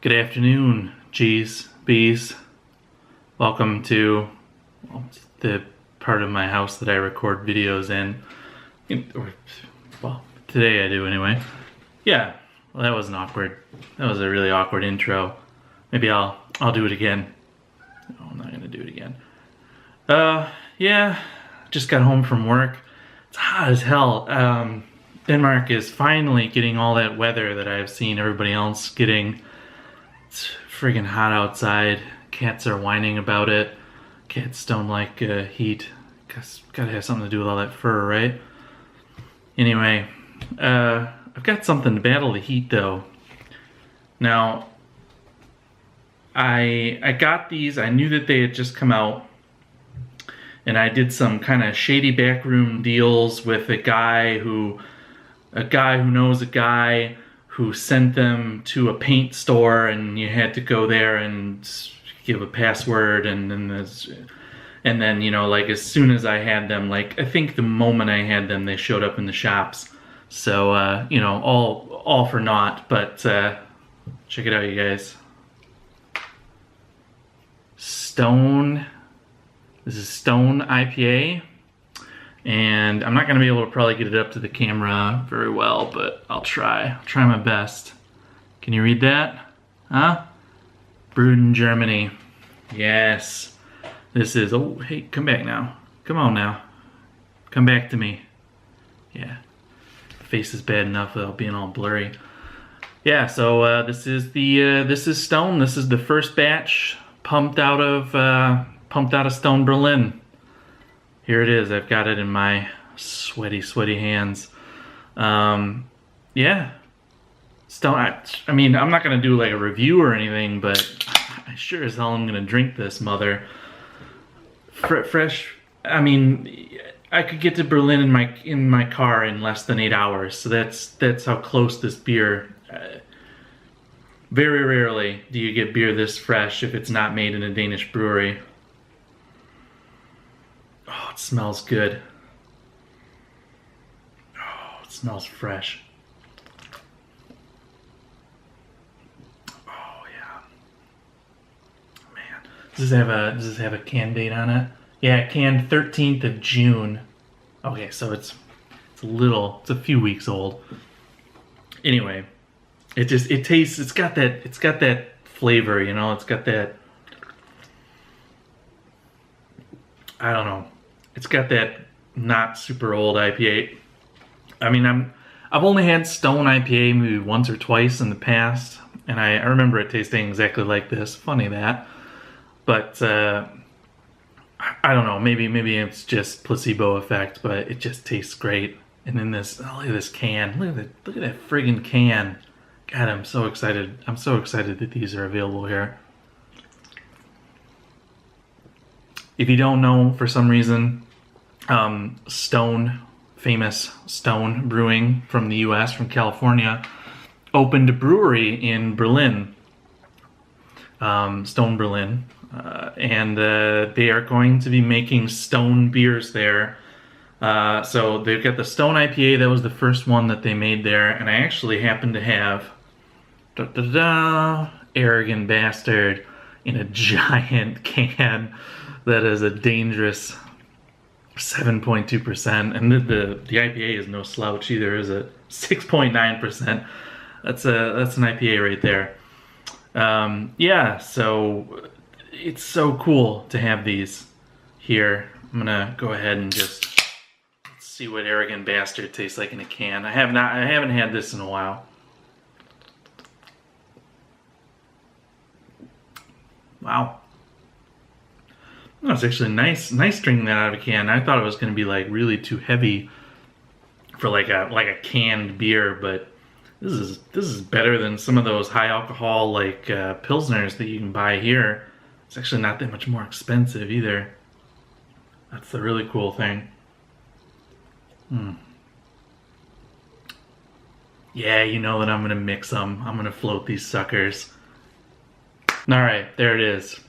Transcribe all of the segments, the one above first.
Good afternoon, G's, B's. Welcome to the part of my house that I record videos in. Well, today I do anyway. Yeah, well, that wasn't awkward. That was a really awkward intro. Maybe I'll do it again. No, I'm not gonna do it again. Yeah, just got home from work. It's hot as hell. Denmark is finally getting all that weather that I've seen everybody else getting. It's friggin' hot outside. Cats are whining about it. Cats don't like heat. Gotta have something to do with all that fur, right? Anyway, I've got something to battle the heat though. Now, I got these. I knew that they had just come out, and I did some kind of shady backroom deals with a guy who knows a guy who sent them to a paint store, and you had to go there and give a password, and then you know, like, as soon as I had them, like, I think the moment I had them, they showed up in the shops. So you know, all for naught. But check it out, you guys. Stone. This is Stone IPA. And I'm not going to be able to probably get it up to the camera very well, but I'll try my best. Can you read that? Huh? Brewed in Germany. Yes. This is, oh, hey, come back now. Come on now. Come back to me. Yeah. The face is bad enough without being all blurry. Yeah, so this is Stone. This is the first batch pumped out of Stone Berlin. Here it is. I've got it in my sweaty hands. Yeah. Stone. I mean, I'm not gonna do like a review or anything, but I sure as hell am gonna drink this mother. Fresh. I mean, I could get to Berlin in my car in less than 8 hours. So that's how close this beer. Very rarely do you get beer this fresh if it's not made in a Danish brewery. Oh, it smells good. Oh, it smells fresh. Oh yeah. Man, does this have a can date on it? Yeah, canned 13th of June. Okay, so it's a few weeks old. Anyway, it tastes. It's got that flavor, you know. It's got that. I don't know. It's got that not super old IPA. I mean, I've only had Stone IPA maybe once or twice in the past, and I remember it tasting exactly like this. Funny that, but I don't know. Maybe it's just placebo effect, but it just tastes great. And then look at this can. Look at that friggin' can. God, I'm so excited. I'm so excited that these are available here. If you don't know, for some reason, Stone, famous Stone Brewing from the US, from California, opened a brewery in Berlin, Stone Berlin, and they are going to be making Stone beers there. So they've got the Stone IPA, that was the first one that they made there, and I actually happen to have, arrogant bastard, in a giant can. That is a dangerous 7.2%, and the IPA is no slouch either, is it? 6.9%. That's an IPA right there. Yeah, so it's so cool to have these here. I'm gonna go ahead and just see what Arrogant Bastard tastes like in a can. I haven't had this in a while. Wow. No, it's actually nice drinking that out of a can. I thought it was going to be like really too heavy for like a canned beer, but this is better than some of those high alcohol like pilsners that you can buy here. It's actually not that much more expensive either. That's the really cool thing. Yeah, you know that I'm gonna mix them. I'm gonna float these suckers. All right, there it is.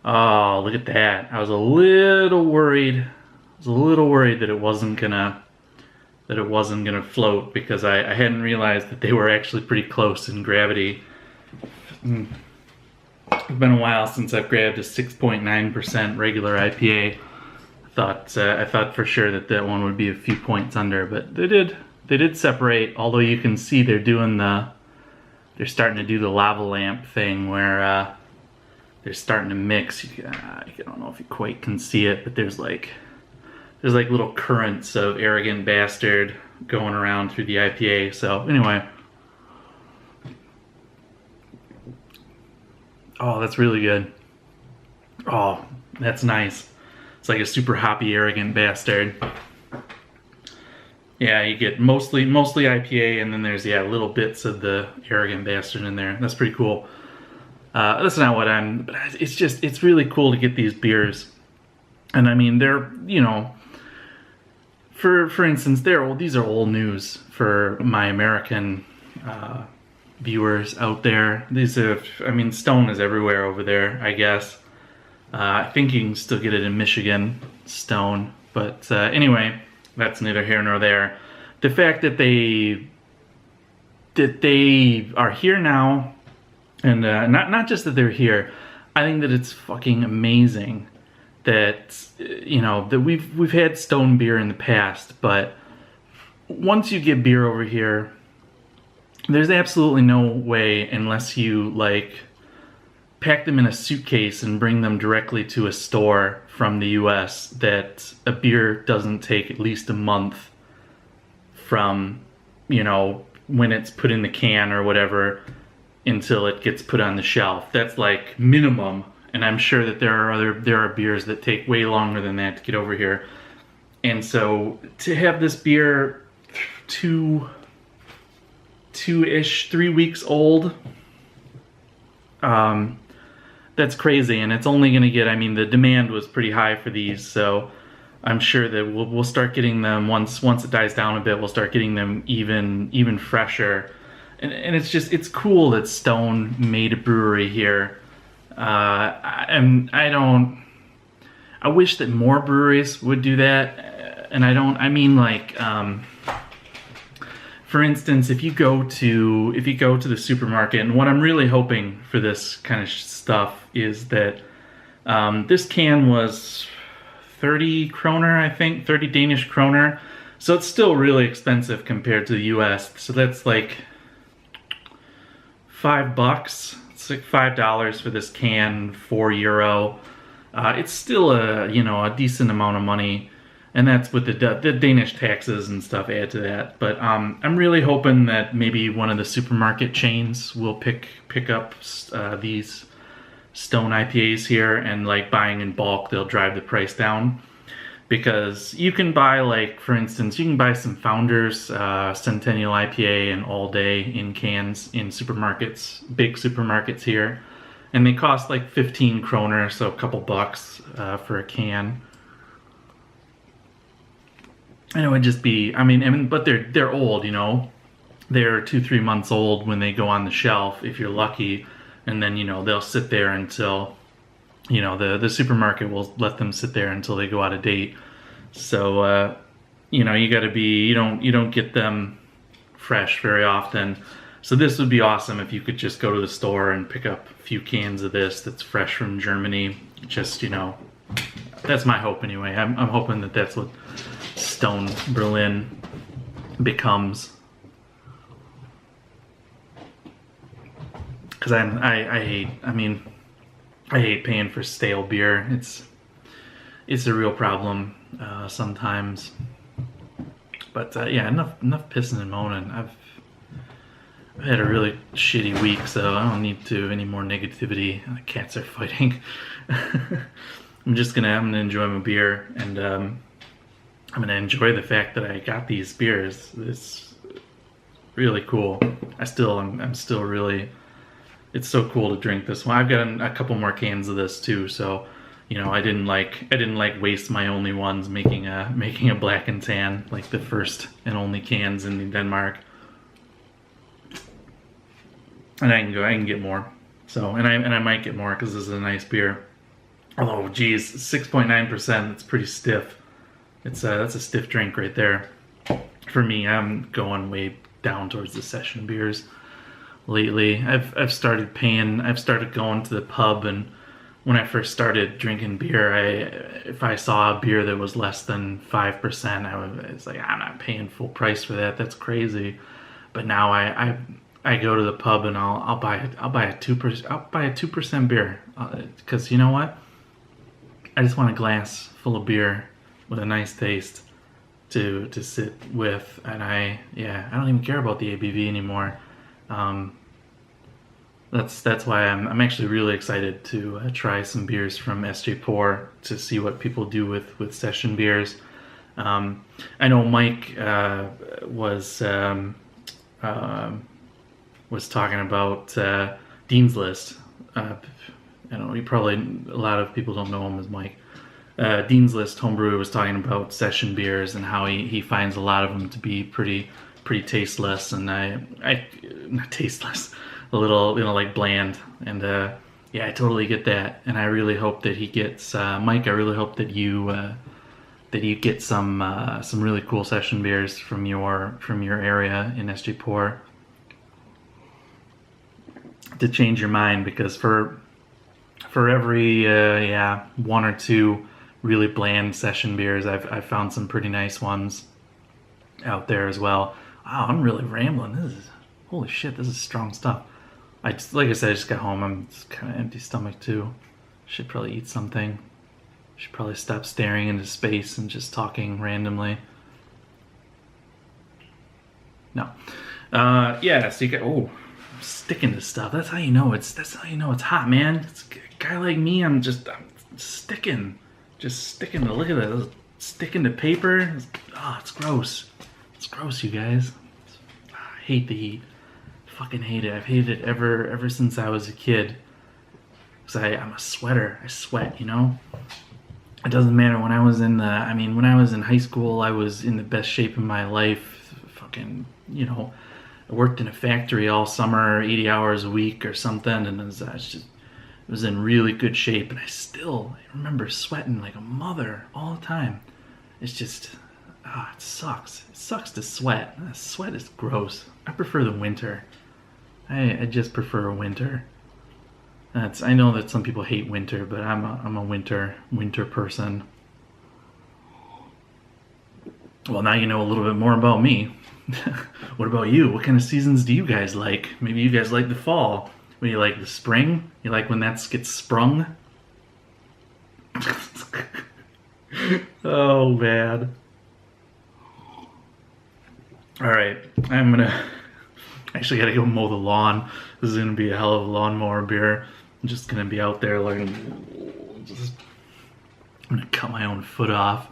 Oh, look at that. I was a little worried. That it wasn't gonna float, because I hadn't realized that they were actually pretty close in gravity It's been a while since I've grabbed a 6.9% regular IPA. I thought for sure that that one would be a few points under, but they did separate. Although you can see they're starting to do the lava lamp thing where they're starting to mix. I don't know if you quite can see it, but there's like little currents of Arrogant Bastard going around through the IPA. So anyway, oh, that's really good. Oh, that's nice. It's like a super hoppy Arrogant Bastard. Yeah, you get mostly IPA, and then there's little bits of the Arrogant Bastard in there. That's pretty cool. That's not what but it's really cool to get these beers. And I mean, they're, you know, for instance, these are old news for my American viewers out there. I mean, Stone is everywhere over there, I guess. I think you can still get it in Michigan, Stone. But anyway, that's neither here nor there. The fact that they are here now, and not just that they're here, I think that it's fucking amazing that, you know, that we've had Stone beer in the past, but once you get beer over here, there's absolutely no way, unless you like pack them in a suitcase and bring them directly to a store from the US, that a beer doesn't take at least a month from, you know, when it's put in the can or whatever until it gets put on the shelf. That's like minimum, and I'm sure that there are beers that take way longer than that to get over here. And so to have this beer 3 weeks old, that's crazy. And it's only going to get, I mean, the demand was pretty high for these, so I'm sure that we'll start getting them once it dies down a bit. We'll start getting them even fresher, and it's cool that Stone made a brewery here. I wish that more breweries would do that, and I mean like, for instance, if you go to the supermarket, and what I'm really hoping for this kind of stuff is that this can was 30 kroner, I think, 30 Danish kroner. So it's still really expensive compared to the US. So that's like $5. It's like $5 for this can, €4. It's still a decent amount of money, and that's with the Danish taxes and stuff add to that. But I'm really hoping that maybe one of the supermarket chains will pick up these Stone IPAs here, and like buying in bulk, they'll drive the price down. Because you can buy, like, for instance, you can buy some Founders Centennial IPA and All Day in cans in supermarkets, big supermarkets here, and they cost like 15 kroner, so a couple bucks for a can. And it would just be, I mean, but they're old, you know, they're 2-3 months old when they go on the shelf if you're lucky. And then, you know, they'll sit there until, you know, the supermarket will let them sit there until they go out of date. So, you know, you don't get them fresh very often. So this would be awesome if you could just go to the store and pick up a few cans of this that's fresh from Germany. Just, you know, that's my hope anyway. I'm hoping that that's what Stone Berlin becomes. Because I hate paying for stale beer. It's a real problem sometimes. But yeah, enough pissing and moaning. I've had a really shitty week, so I don't need any more negativity. The cats are fighting. I'm gonna enjoy my beer, and I'm gonna enjoy the fact that I got these beers. It's really cool. I'm still really. It's so cool to drink this one. I've got a couple more cans of this too, so you know, I didn't waste my only ones making a black and tan, like the first and only cans in Denmark. And I can get more. So and I might get more because this is a nice beer. Although, geez, 6.9%. It's pretty stiff. That's a stiff drink right there. For me, I'm going way down towards the session beers. lately. I've started going to the pub, and when I first started drinking beer, if I saw a beer that was less than 5%, it's like, I'm not paying full price for that. That's crazy. But now I go to the pub and I'll buy a 2% beer, because you know what? I just want a glass full of beer with a nice taste to sit with, and I don't even care about the ABV anymore. That's why I'm actually really excited to try some beers from SJ Pour to see what people do with session beers. I know Mike was talking about Dean's List. I know a lot of people don't know him as Mike. Dean's List Homebrew was talking about session beers and how he finds a lot of them to be pretty tasteless, and I not tasteless, a little like bland, and I totally get that, and I really hope that he gets Mike. I really hope that you get some really cool session beers from your area in SJ Pour to change your mind, because for every one or two really bland session beers, I've found some pretty nice ones out there as well. Wow, I'm really rambling. Holy shit, this is strong stuff. Like I said, I just got home. I'm just kind of empty stomach too. Should probably eat something. Should probably stop staring into space and just talking randomly. No. So you got, sticking to stuff. That's how you know it's hot, man. It's a guy like me. I'm sticking. Just sticking to, look at that. Sticking to paper. It's gross. It's gross, you guys. I hate the heat. Fucking hate it. I've hated it ever since I was a kid. Because I'm a sweater. I sweat, you know? It doesn't matter. When I was in high school, I was in the best shape of my life. Fucking, I worked in a factory all summer, 80 hours a week or something, and it was in really good shape, and I remember sweating like a mother all the time. It's just, it sucks. It sucks to sweat. Sweat is gross. I prefer the winter. I just prefer winter. I know that some people hate winter, but I'm a winter person. Well, now you know a little bit more about me. What about you? What kind of seasons do you guys like? Maybe you guys like the fall. What do you like, the spring? You like when that gets sprung? Oh, man. Alright, I'm gonna... Actually gotta go mow the lawn. This is gonna be a hell of a lawnmower beer. I'm just gonna be out there like... I'm gonna cut my own foot off.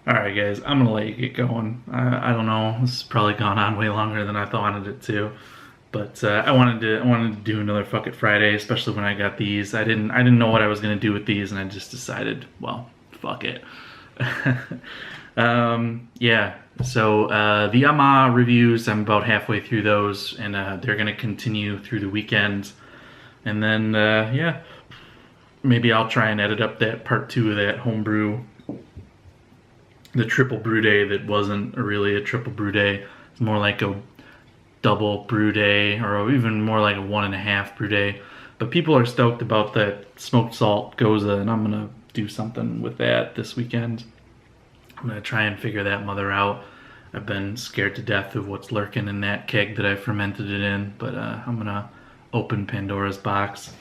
Alright guys, I'm gonna let you get going. I don't know, this has probably gone on way longer than I thought it to. But I wanted to do another Fuck It Friday, especially when I got these. I didn't know what I was gonna do with these, and I just decided, well, fuck it. So the Yamaha reviews, I'm about halfway through those, and they're gonna continue through the weekend. And then maybe I'll try and edit up that part 2 of that homebrew, the triple brew day that wasn't really a triple brew day. It's more like a double brew day, or even more like a 1.5 brew day. But people are stoked about that smoked salt goza, and I'm gonna do something with that this weekend. I'm gonna try and figure that mother out. I've been scared to death of what's lurking in that keg that I fermented it in, but I'm gonna open Pandora's box.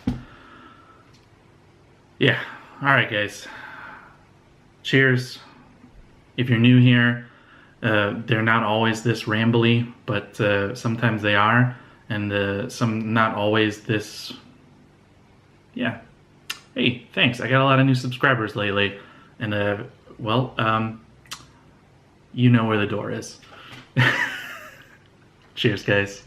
Yeah, alright guys. Cheers. If you're new here, they're not always this rambly, but sometimes they are, and some not always this. Yeah. Hey, thanks. I got a lot of new subscribers lately, and you know where the door is. Cheers, guys.